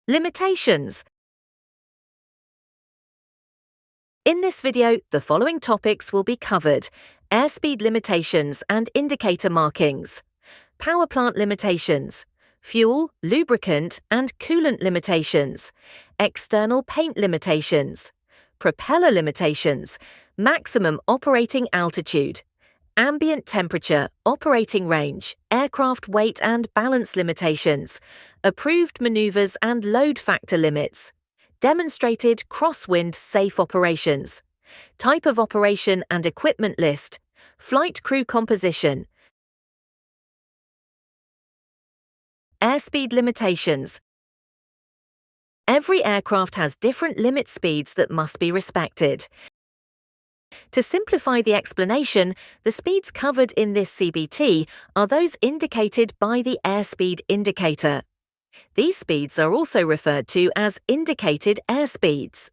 Limitations. In this video, the following topics will be covered: airspeed limitations and indicator markings, power plant limitations, fuel, lubricant and coolant limitations, external paint limitations, propeller limitations, maximum operating altitude, ambient temperature, operating range, aircraft weight and balance limitations, approved maneuvers and load factor limits, demonstrated crosswind safe operations, type of operation and equipment list, flight crew composition, airspeed limitations. Every aircraft has different limit speeds that must be respected. To simplify the explanation, the speeds covered in this CBT are those indicated by the airspeed indicator. These speeds are also referred to as indicated airspeeds.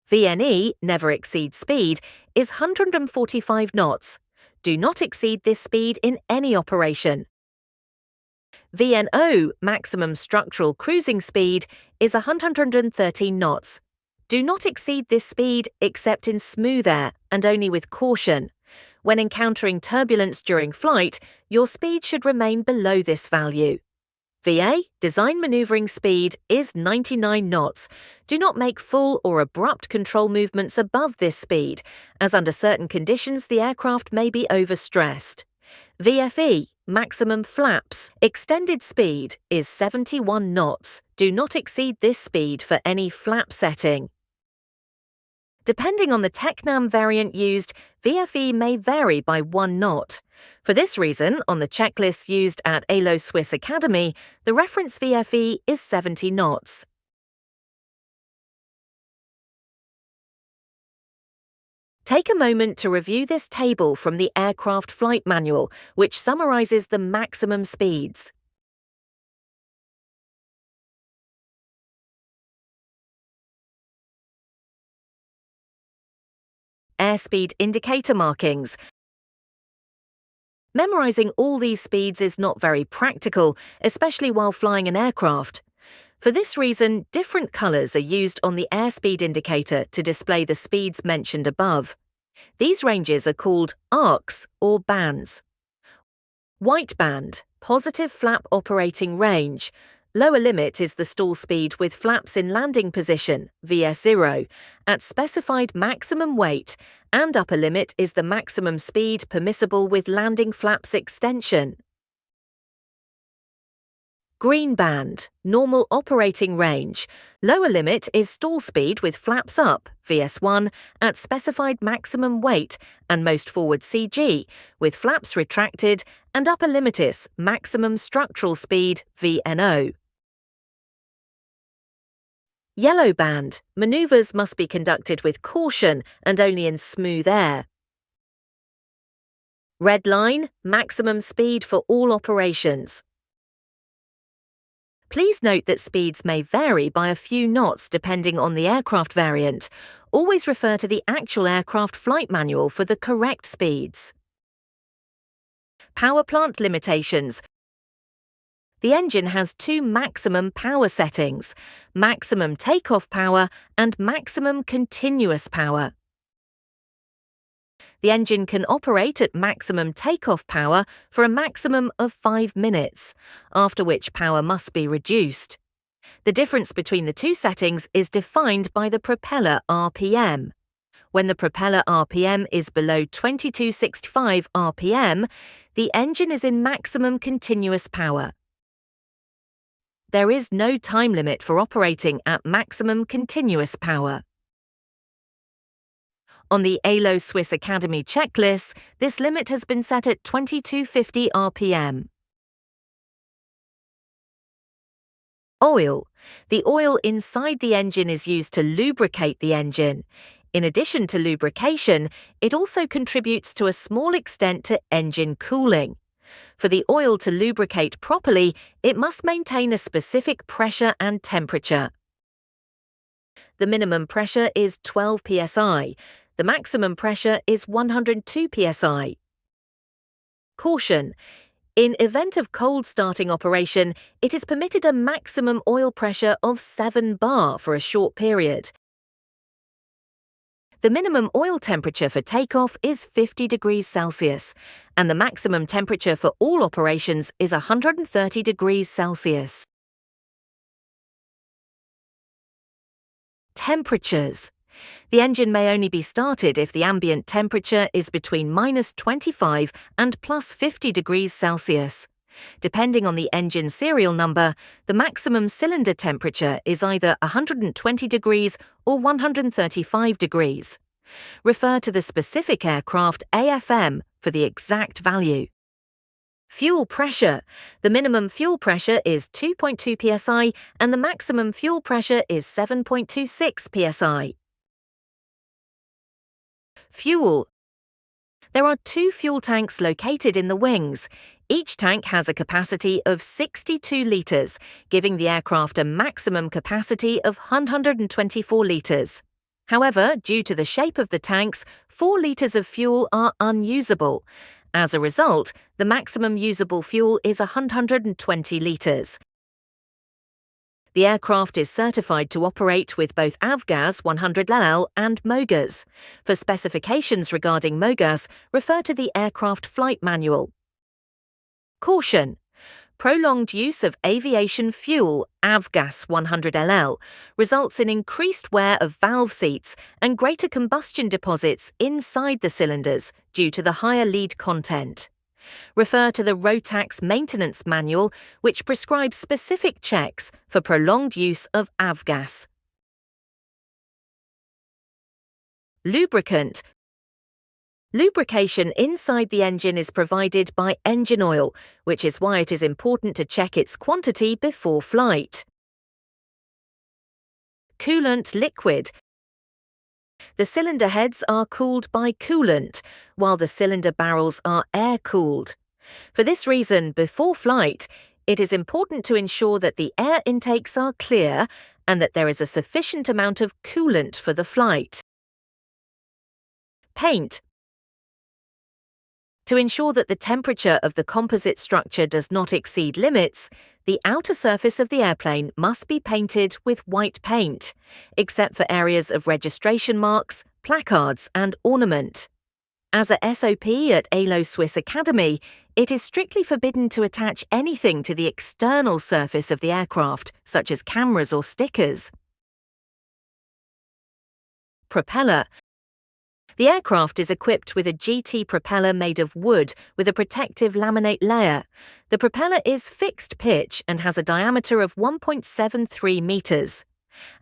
VNE, never exceed speed, is 145 knots. Do not exceed this speed in any operation. VNO, maximum structural cruising speed, is 113 knots. Do not exceed this speed except in smooth air and only with caution. When encountering turbulence during flight, your speed should remain below this value. VA, design maneuvering speed, is 99 knots. Do not make full or abrupt control movements above this speed, as under certain conditions the aircraft may be overstressed. VFE, maximum flaps, extended speed, is 71 knots. Do not exceed this speed for any flap setting. Depending on the TECNAM variant used, VFE may vary by 1 knot. For this reason, on the checklist used at ALO Swiss Academy, the reference VFE is 70 knots. Take a moment to review this table from the Aircraft Flight Manual, which summarizes the maximum speeds. Airspeed indicator markings. Memorizing all these speeds is not very practical, especially while flying an aircraft. For this reason, different colors are used on the airspeed indicator to display the speeds mentioned above. These ranges are called arcs or bands. White band, positive flap operating range. Lower limit is the stall speed with flaps in landing position, VS0, at specified maximum weight, and upper limit is the maximum speed permissible with landing flaps extension. Green band, normal operating range. Lower limit is stall speed with flaps up, VS1, at specified maximum weight and most forward CG, with flaps retracted, and upper limit is maximum structural speed, VNO. Yellow band, maneuvers must be conducted with caution and only in smooth air. Red line, maximum speed for all operations. Please note that speeds may vary by a few knots depending on the aircraft variant. Always refer to the actual aircraft flight manual for the correct speeds. Power plant limitations. The engine has 2 maximum power settings: maximum takeoff power and maximum continuous power. The engine can operate at maximum takeoff power for a maximum of 5 minutes, after which power must be reduced. The difference between the two settings is defined by the propeller RPM. When the propeller RPM is below 2265 RPM, the engine is in maximum continuous power. There is no time limit for operating at maximum continuous power. On the ALO Swiss Academy checklist, this limit has been set at 2250 RPM. Oil. The oil inside the engine is used to lubricate the engine. In addition to lubrication, it also contributes to a small extent to engine cooling. For the oil to lubricate properly, it must maintain a specific pressure and temperature. The minimum pressure is 12 psi. The maximum pressure is 102 psi. Caution. In event of cold starting operation, it is permitted a maximum oil pressure of 7 bar for a short period. The minimum oil temperature for takeoff is 50 degrees Celsius, and the maximum temperature for all operations is 130 degrees Celsius. Temperatures. The engine may only be started if the ambient temperature is between -25 and +50 degrees Celsius. Depending on the engine serial number, the maximum cylinder temperature is either 120 degrees or 135 degrees. Refer to the specific aircraft AFM for the exact value. Fuel pressure. The minimum fuel pressure is 2.2 psi and the maximum fuel pressure is 7.26 psi. Fuel. There are 2 fuel tanks located in the wings. Each tank has a capacity of 62 litres, giving the aircraft a maximum capacity of 124 litres. However, due to the shape of the tanks, 4 litres of fuel are unusable. As a result, the maximum usable fuel is 120 litres. The aircraft is certified to operate with both avgas 100LL and MOGAS. For specifications regarding MOGAS, refer to the aircraft flight manual. Caution. Prolonged use of aviation fuel, avgas 100LL, results in increased wear of valve seats and greater combustion deposits inside the cylinders due to the higher lead content. Refer to the Rotax maintenance manual, which prescribes specific checks for prolonged use of avgas. Lubricant. Lubrication inside the engine is provided by engine oil, which is why it is important to check its quantity before flight. Coolant liquid. The cylinder heads are cooled by coolant, while the cylinder barrels are air-cooled. For this reason, before flight, it is important to ensure that the air intakes are clear and that there is a sufficient amount of coolant for the flight. Paint. To ensure that the temperature of the composite structure does not exceed limits, the outer surface of the airplane must be painted with white paint, except for areas of registration marks, placards and ornament. As a SOP at ALO Swiss Academy, it is strictly forbidden to attach anything to the external surface of the aircraft, such as cameras or stickers. Propeller. The aircraft is equipped with a GT propeller made of wood with a protective laminate layer. The propeller is fixed pitch and has a diameter of 1.73 meters.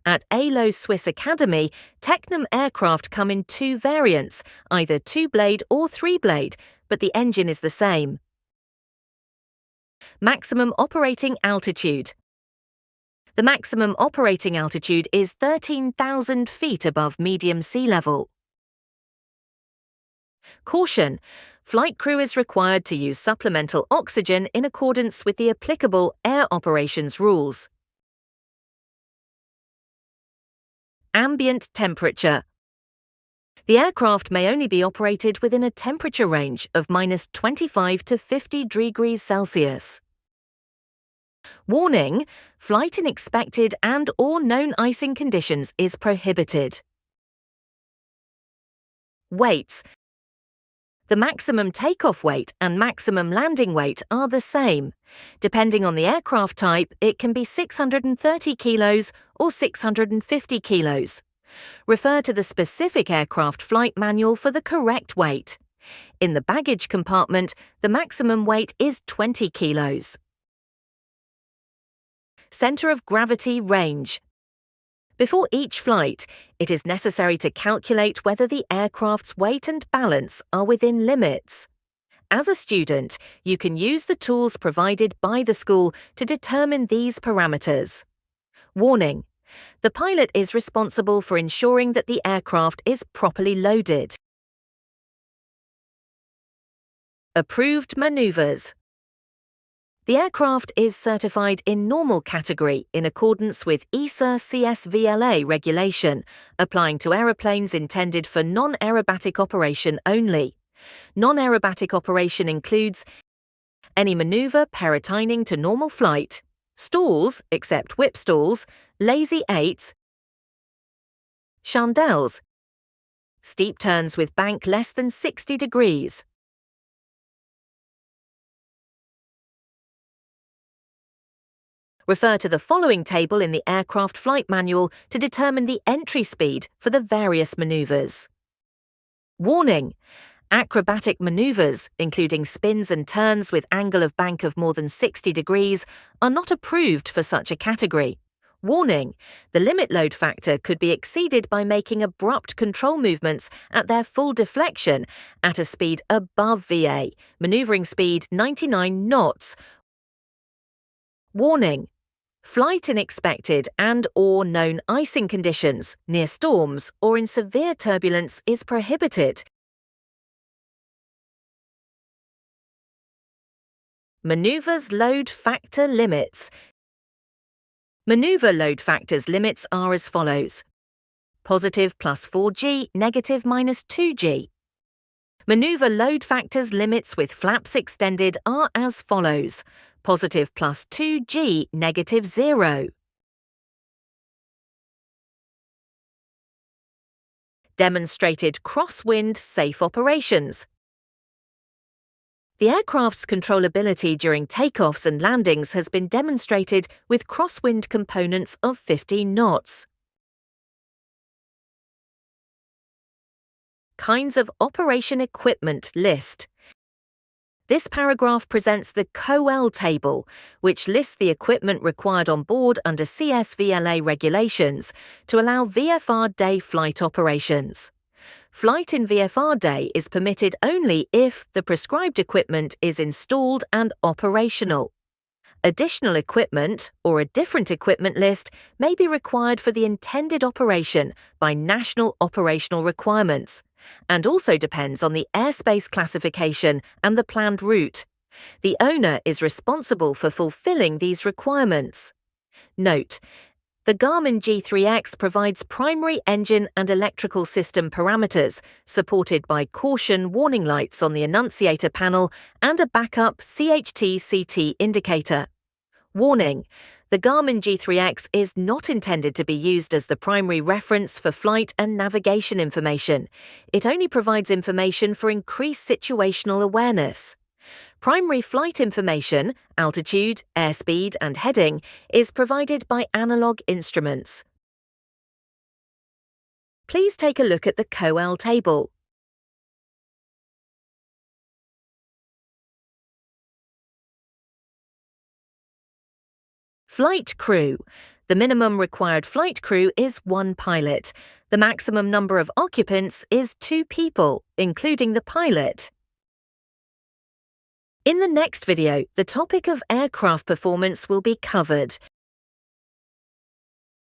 At ALO Swiss Academy, Tecnam aircraft come in 2 variants, either 2-blade or 3-blade, but the engine is the same. Maximum operating altitude. The maximum operating altitude is 13,000 feet above medium sea level. Caution. Flight crew is required to use supplemental oxygen in accordance with the applicable air operations rules. Ambient temperature. The aircraft may only be operated within a temperature range of -25 to 50 degrees Celsius. Warning: flight in expected and/or known icing conditions is prohibited. Weights. The maximum takeoff weight and maximum landing weight are the same. Depending on the aircraft type, it can be 630 kilos or 650 kilos. Refer to the specific aircraft flight manual for the correct weight. In the baggage compartment, the maximum weight is 20 kilos. Center of gravity range. Before each flight, it is necessary to calculate whether the aircraft's weight and balance are within limits. As a student, you can use the tools provided by the school to determine these parameters. Warning: the pilot is responsible for ensuring that the aircraft is properly loaded. Approved maneuvers. The aircraft is certified in normal category in accordance with ESA CSVLA regulation, applying to aeroplanes intended for non-aerobatic operation only. Non-aerobatic operation includes any maneuver peritining to normal flight, stalls except whip stalls, lazy eights, chandelles, steep turns with bank less than 60 degrees. Refer to the following table in the aircraft flight manual to determine the entry speed for the various maneuvers. Warning! Acrobatic maneuvers, including spins and turns with angle of bank of more than 60 degrees, are not approved for such a category. Warning! The limit load factor could be exceeded by making abrupt control movements at their full deflection at a speed above VA, maneuvering speed 99 knots. Warning! Flight in expected and/or known icing conditions, near storms, or in severe turbulence is prohibited. Maneuvers load factor limits. Maneuver load factors limits are as follows: positive plus 4G, negative minus 2G. Maneuver load factors limits with flaps extended are as follows: positive plus 2G, negative 0. Demonstrated crosswind safe operations. The aircraft's controllability during takeoffs and landings has been demonstrated with crosswind components of 15 knots. Kinds of operation equipment list. This paragraph presents the COL table, which lists the equipment required on board under CSVLA regulations to allow VFR day flight operations. Flight in VFR day is permitted only if the prescribed equipment is installed and operational. Additional equipment or a different equipment list may be required for the intended operation by national operational requirements, and also depends on the airspace classification and the planned route. The owner is responsible for fulfilling these requirements. Note: the Garmin G3X provides primary engine and electrical system parameters, supported by caution warning lights on the annunciator panel and a backup CHT-CT indicator. Warning: the Garmin G3X is not intended to be used as the primary reference for flight and navigation information. It only provides information for increased situational awareness. Primary flight information, altitude, airspeed, and heading, is provided by analog instruments. Please take a look at the COL table. Flight crew. The minimum required flight crew is 1 pilot. The maximum number of occupants is 2 people, including the pilot. In the next video, the topic of aircraft performance will be covered.